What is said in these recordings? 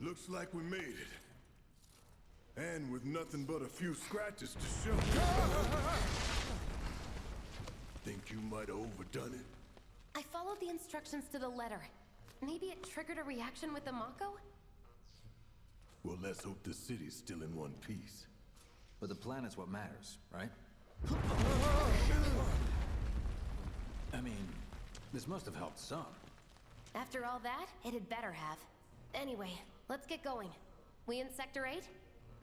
Looks like we made it. And with nothing but a few scratches to show. Think you might have overdone it? I followed the instructions to the letter. Maybe it triggered a reaction with the Mako? Well, let's hope the city's still in one piece. But the planet's what matters, right? I mean, this must have helped some. After all that, it had better have. Anyway, let's get going. We in Sector 8?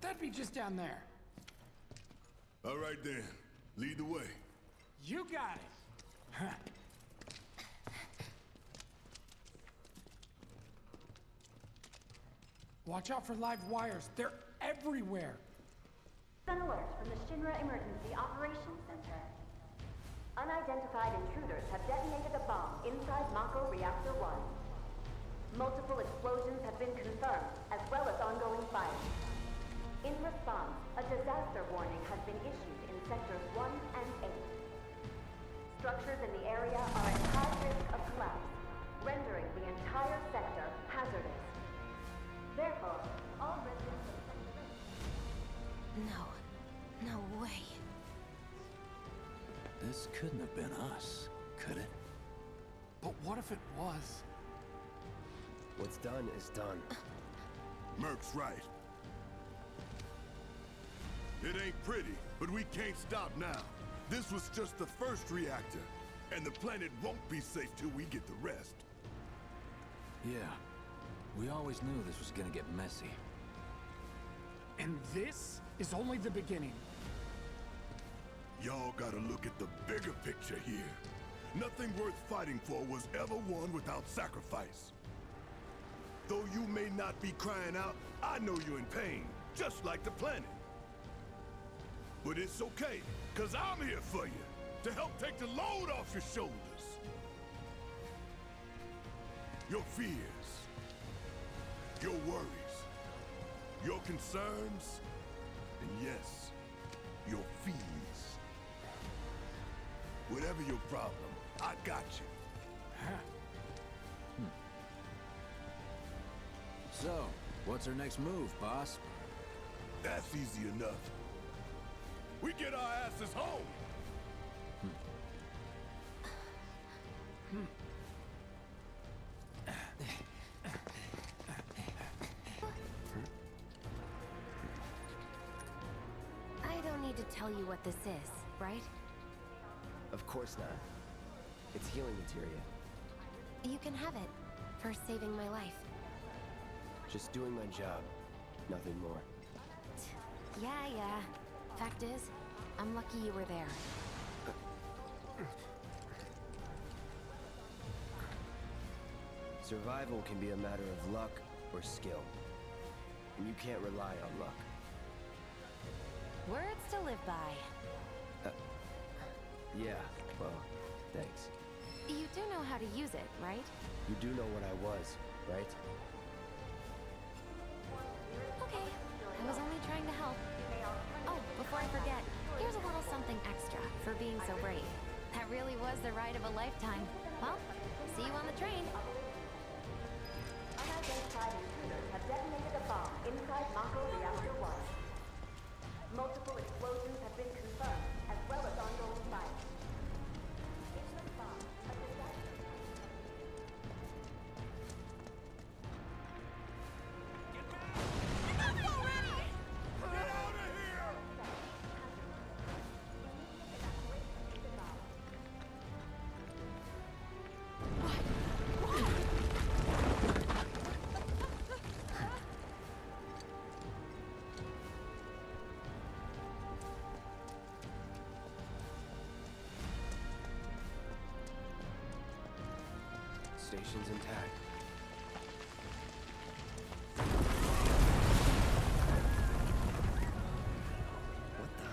That'd be just down there. All right then, lead the way. You got it. Huh. Watch out for live wires. They're everywhere. An alert from the Shinra Emergency Operations Center. Unidentified intruders have detonated a bomb inside Mako Reactor 1. Multiple explosions have been confirmed, as well as ongoing fire. In response, a disaster warning has been issued in Sectors 1 and 8. Structures in the area are at high risk of collapse, rendering the entire sector hazardous. Therefore, all residents of Sector 8... No way. This couldn't have been us, could it? But what if it was? What's done is done. Merc's right. It ain't pretty, but we can't stop now. This was just the first reactor, and the planet won't be safe till we get the rest. Yeah. We always knew this was gonna get messy. And this is only the beginning. Y'all gotta look at the bigger picture here. Nothing worth fighting for was ever won without sacrifice. Though you may not be crying out, I know you're in pain, just like the planet. But it's okay, cause I'm here for you, to help take the load off your shoulders. Your fears, your worries, your concerns, and yes, your feelings. Whatever your problem, I got you. So, what's our next move, boss? That's easy enough. We get our asses home! I don't need to tell you what this is, right? Of course not. It's healing materia. You can have it, for saving my life. Just doing my job, nothing more. Yeah. Fact is, I'm lucky you were there. Survival can be a matter of luck or skill. And you can't rely on luck. Words to live by. Yeah, well, thanks. You do know how to use it, right? You do know what I was, right? Okay, I was only trying to help. Oh, before I forget, here's a little something extra for being so brave. That really was the ride of a lifetime. Well, see you on the train. Unidentified intruders have detonated a bomb inside Mako Reactor 1. Multiple explosions have been confirmed, as well as ongoing fire. In response, a disaster... Station's intact. What the?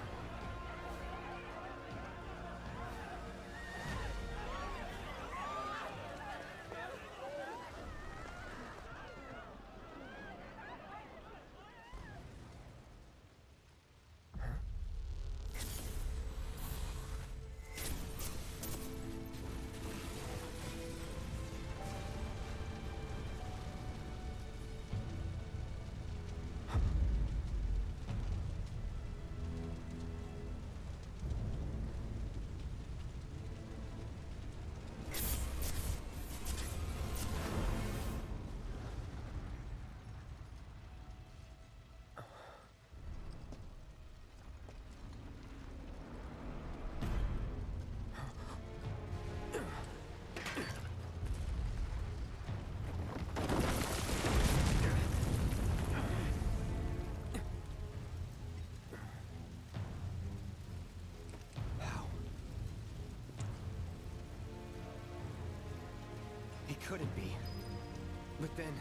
couldn't be. But then...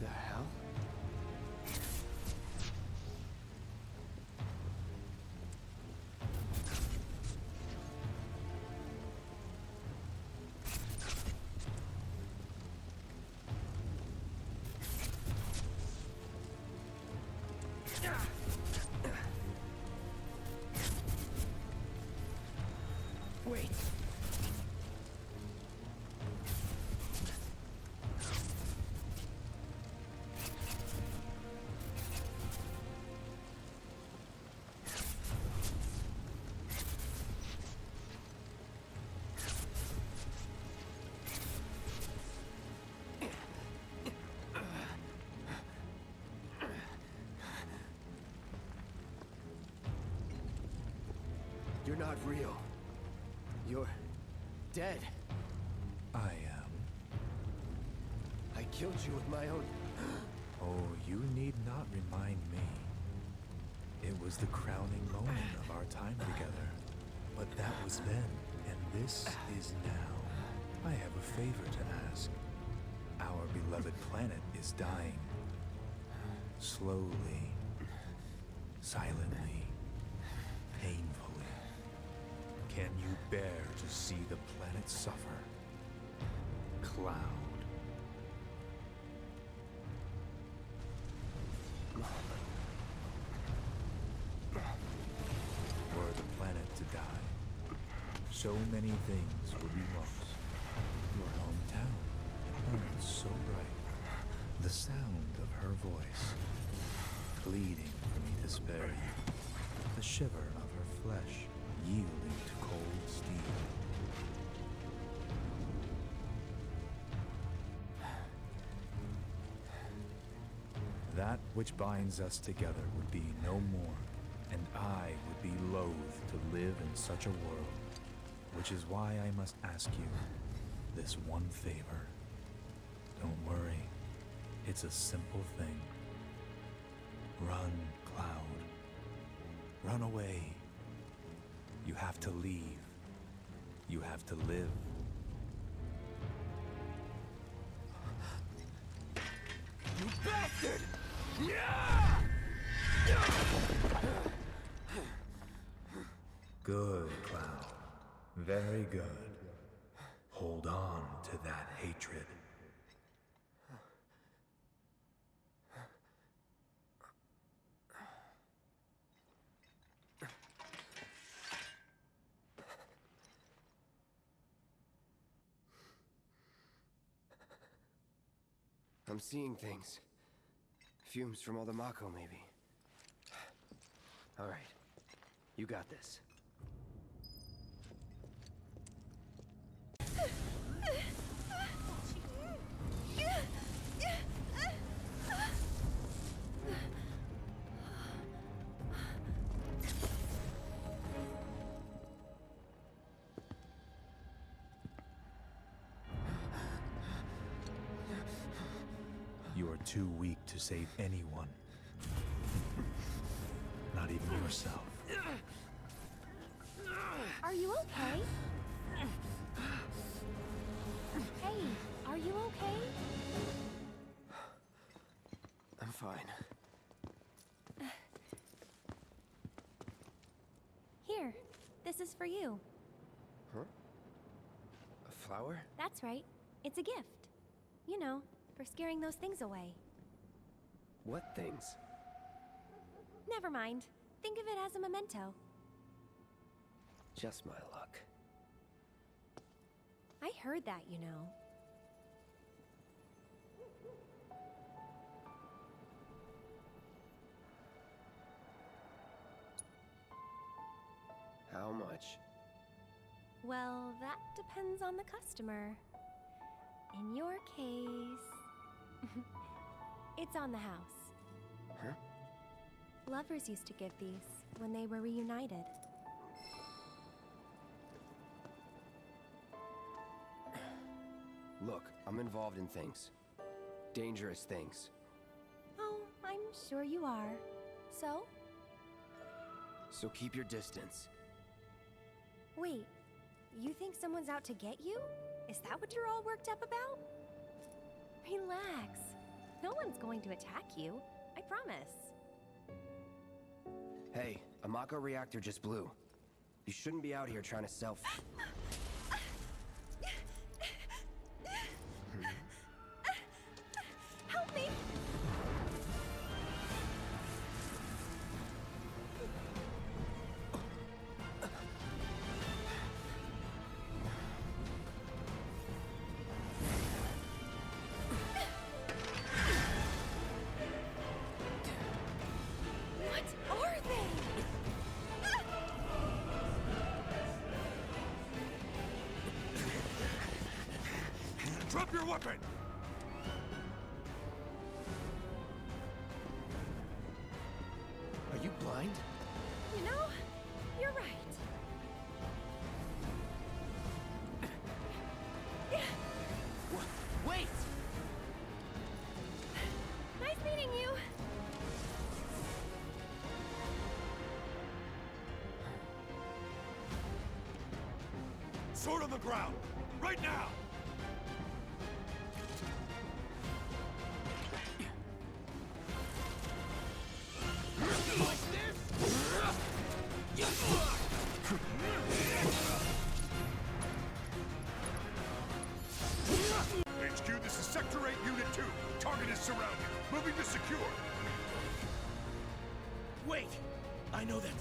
The hell? Wait. You're not real. You're dead. I am. I killed you with my own... Oh, you need not remind me. It was the crowning moment of our time together. But that was then, and this is now. I have a favor to ask. Our beloved planet is dying. Slowly. Silently. Painfully. Can you bear to see the planet suffer? Cloud. Were the planet to die, so many things would be lost. Your hometown, it burns so bright. The sound of her voice, pleading for me to spare you. The shiver of her flesh, yielding to cold steel. That which binds us together would be no more, and I would be loath to live in such a world, which is why I must ask you this one favor. Don't worry, it's a simple thing. Run, Cloud. Run away. You have to leave. You have to live. You bastard! Good, Cloud. Very good. Hold on to that hatred. I'm seeing things. Fumes from all the Mako, maybe. All right. You got this. You are too weak to save anyone. Not even yourself. Are you okay? Hey, are you okay? I'm fine. Here, this is for you. Huh? A flower? That's right. It's a gift. You know, for scaring those things away. What things? Never mind. Think of it as a memento. Just my luck. I heard that, you know. How much? Well, that depends on the customer. In your case... it's on the house. Huh? Lovers used to give these when they were reunited. Look, I'm involved in things. Dangerous things. Oh, I'm sure you are. So? So keep your distance. Wait, you think someone's out to get you? Is that what you're all worked up about? Relax. No one's going to attack you. I promise. Hey, a Mako reactor just blew. You shouldn't be out here trying to self... Help me! What are they? Drop your weapon! Are you blind? You know, you're right. Wait! Nice meeting you. Sword on the ground! Right now! HQ, this is Sector 8, Unit 2. Target is surrounded. Moving to secure. Wait! I know that.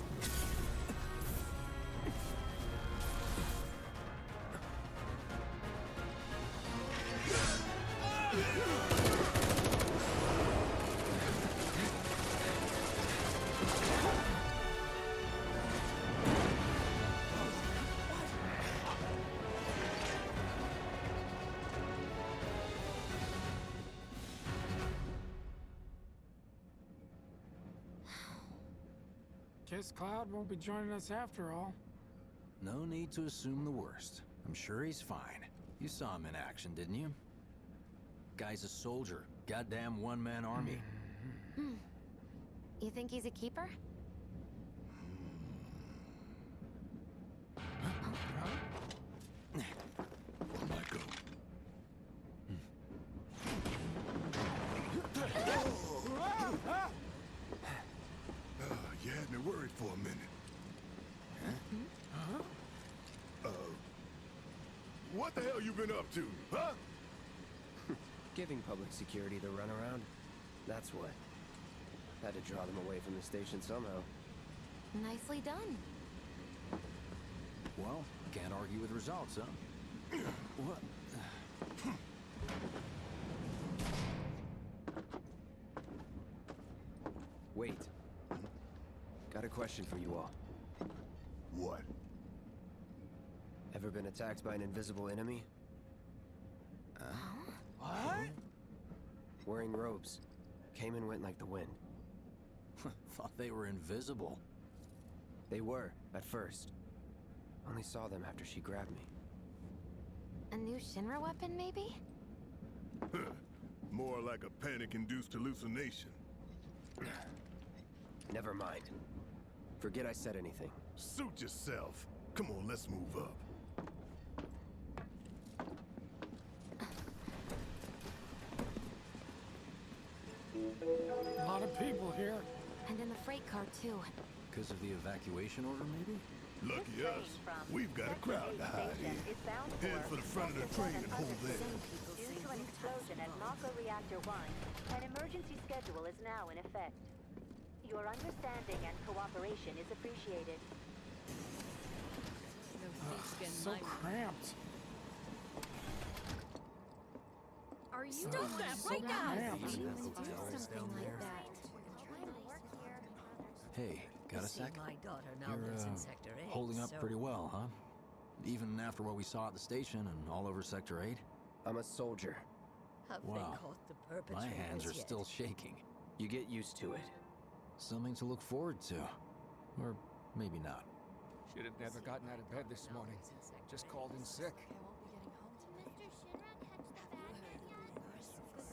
Guess Cloud won't be joining us after all. No need to assume the worst. I'm sure he's fine. You saw him in action, didn't you? Guy's a soldier. Goddamn one-man army. You think he's a keeper? On my go. You had me worried for a minute. What the hell you been up to, huh? Giving public security the runaround? That's what. Had to draw them away from the station somehow. Nicely done. Well, can't argue with results, huh? What? Wait. Got a question for you all. What? Ever been attacked by an invisible enemy? What? Wearing robes. Came and went like the wind. Thought they were invisible. They were, at first. Only saw them after she grabbed me. A new Shinra weapon, maybe? More like a panic-induced hallucination. Never mind. Forget I said anything. Suit yourself. Come on, let's move up. A lot of people here. And in the freight car, too. Because of the evacuation order, maybe? Lucky us. We've got a crowd to hide in. Head for the front of the train and hold there. Due to an explosion at Mako Reactor 1, an emergency schedule is now in effect. Your understanding and cooperation is appreciated. So cramped. Are you stop that right now? Cramped. Do something like that. Hey, got a sec? My daughter now You're, lives in Sector 8, holding up so pretty well, huh? Even after what we saw at the station and all over Sector 8? I'm a soldier. have they Wow. caught the My perpetrators hands are yet? still shaking. You get used to it. Something to look forward to. Or maybe not. Should have never gotten out of bed this morning. Just called in sick.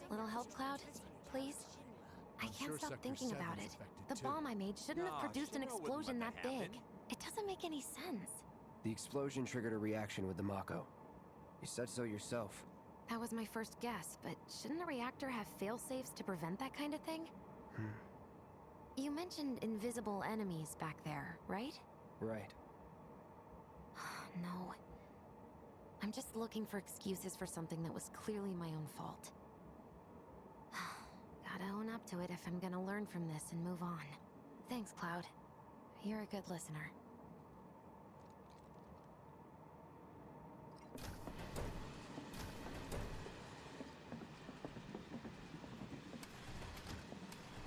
Little help, Cloud? Please? I can't stop thinking about it. The bomb I made shouldn't have produced an explosion that big. It doesn't make any sense. The explosion triggered a reaction with the Mako. You said so yourself. That was my first guess, but shouldn't a reactor have fail-safes to prevent that kind of thing? You mentioned invisible enemies back there, right? Right. No. I'm just looking for excuses for something that was clearly my own fault. Gotta own up to it if I'm gonna learn from this and move on. Thanks, Cloud. You're a good listener.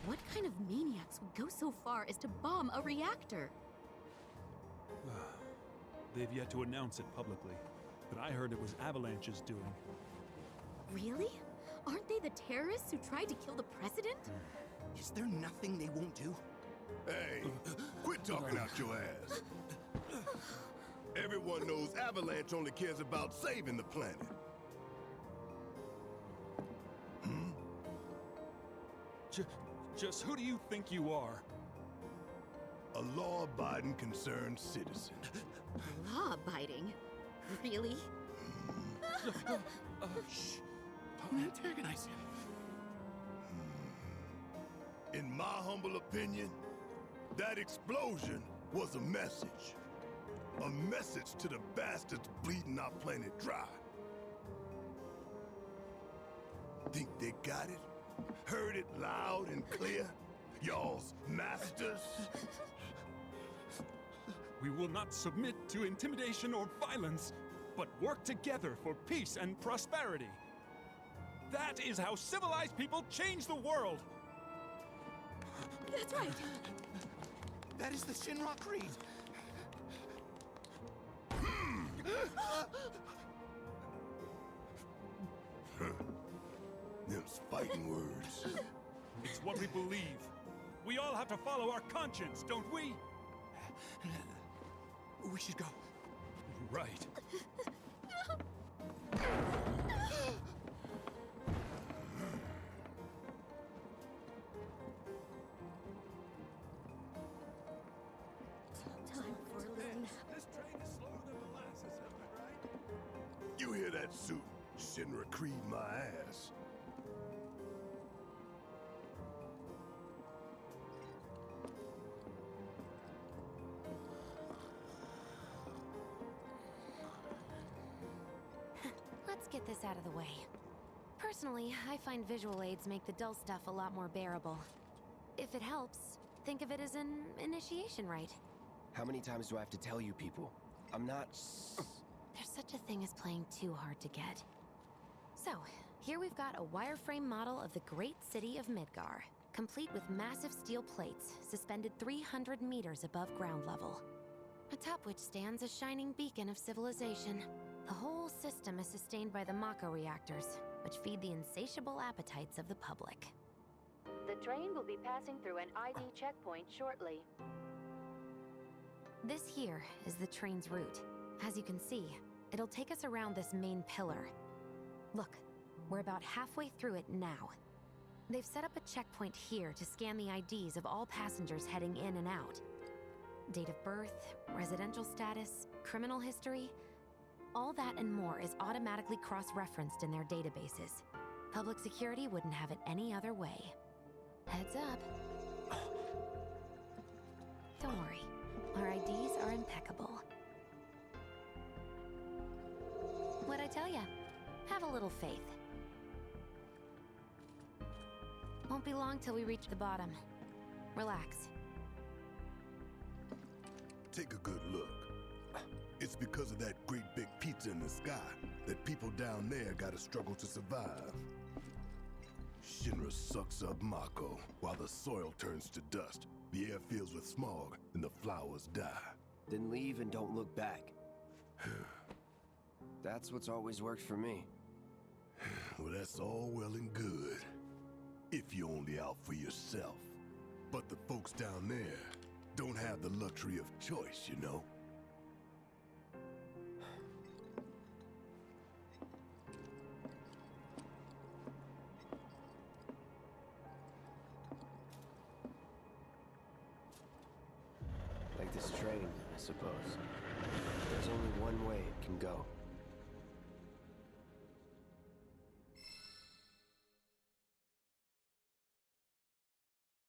What kind of maniacs would go so far as to bomb a reactor? They've yet to announce it publicly, but I heard it was Avalanche's doing. Really? Aren't they the terrorists who tried to kill the president? Is there nothing they won't do? Hey, quit talking out your ass. Everyone knows Avalanche only cares about saving the planet. Just who do you think you are? A law-abiding, concerned citizen. Law-abiding? Really? Shh. Antagonize him. In my humble opinion, that explosion was a message. A message to the bastards bleeding our planet dry. Think they got it? Heard it loud and clear? Y'all's masters? We will not submit to intimidation or violence, but work together for peace and prosperity. That is how civilized people change the world! That's right! That is the Shinra Creed! Them's fighting words. It's what we believe. We all have to follow our conscience, don't we? We should go. Right. Time for a little nap. This train is slower than molasses, am I right? You hear that suit? Shinra Creed my ass. Let's get this out of the way. Personally, I find visual aids make the dull stuff a lot more bearable. If it helps, think of it as an initiation rite. How many times do I have to tell you people? I'm not... There's such a thing as playing too hard to get. So, here we've got a wireframe model of the great city of Midgar, complete with massive steel plates suspended 300 meters above ground level, atop which stands a shining beacon of civilization. The whole system is sustained by the Mako reactors, which feed the insatiable appetites of the public. The train will be passing through an ID checkpoint shortly. This here is the train's route. As you can see, it'll take us around this main pillar. Look, we're about halfway through it now. They've set up a checkpoint here to scan the IDs of all passengers heading in and out. Date of birth, residential status, criminal history, all that and more is automatically cross-referenced in their databases. Public security wouldn't have it any other way. Heads up. Don't worry, our IDs are impeccable. What'd I tell ya? Have a little faith. Won't be long till we reach the bottom. Relax. Take a good look. It's because of that great big pizza in the sky that people down there gotta struggle to survive. Shinra sucks up Mako while the soil turns to dust, the air fills with smog, and the flowers die. Then leave and don't look back. That's what's always worked for me. Well, that's all well and good. If you're only out for yourself. But the folks down there don't have the luxury of choice, you know? Like this train, I suppose. There's only one way it can go.